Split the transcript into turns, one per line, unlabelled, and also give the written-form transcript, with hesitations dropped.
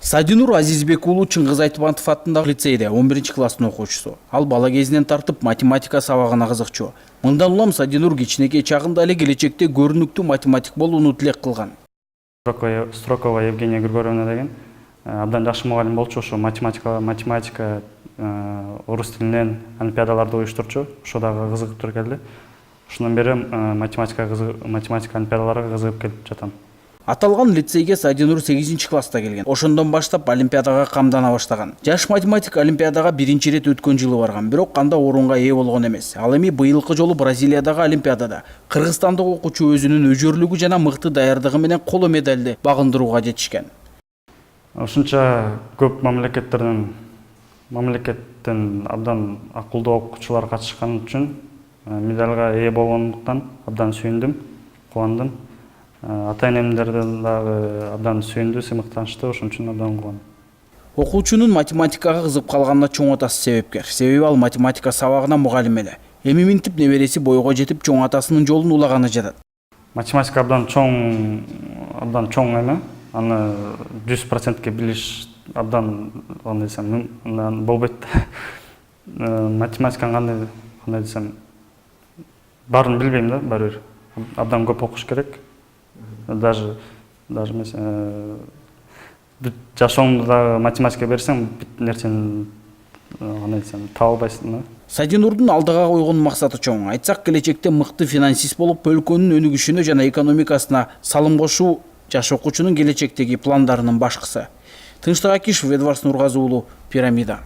Садинур Азизбек уулу Чыңгыз Айтматов атындагы лицейде 11-класстын окуучусу. Ал бала кезинен тартып математика сабагына кызыкчу. Мындан улам Садинур кичинекей чагында эле келечекте көрүнүктүү математик болууну тилек кылган.
Строкова Евгения Григорьевна деген абдан жакшы мугалим болчу. Ошо математика, орус тилинен олимпиадаларды уюштурчу. Ошо дагы кызыгып келди. Ошондон бери математика олимпиадаларга кызыгып келип жатам.
Аталган лицейге Садинур 8-класста келген. Ошондон баштап олимпиадага камдана баштаган. Жаш математик олимпиадага биринчи ирет өткөн жылы барган, бирок канда орунга ээ болгон эмес. Ал эми быйылкы жолу Бразилиядагы олимпиадада кыргызстандык окуучу өзүнүн өжөрлүгү жана мыкты даярдыгы менен коло медалды багындырууга жетишкен.
Ушунча көп мамлекеттен абдан акылдуу окуучулар катышкан үчүн медалга ээ болгондуктан абдан сүйүндүм, кубандым. Ата-энемдерден дагы абдан сүйүндү, сыймыктанышты, ошон үчүн абдан кубандым.
Окуучунун математикага кызыгып калганына чоң атасы себепкер. Себеби ал математика сабагына мугалим эле. Эми минтип небереси бойго жетип чоң атасынын жолун улаганы жатат.
Математика абдан чоң эме. Аны 100%ке билиш абдан кандай десем болбойт. Математиканы кандай десем баарын билбейм да, баары бир. Абдан көп окуш керек. Даже эмес жашооңду дагы математика берсең бүт нерсени кандай десем таба албайсың да.
Садинурдун алдыга койгон максаты чоң. Айтсак, келечекте мыкты финансист болуп, өлкөнүн өнүгүшүнө жана экономикасына салым кошуу жаш окуучунун келечектеги пландарынын башкысы. Тынчтык Акишев, Эдвард Нургазы уулу, Пирамида.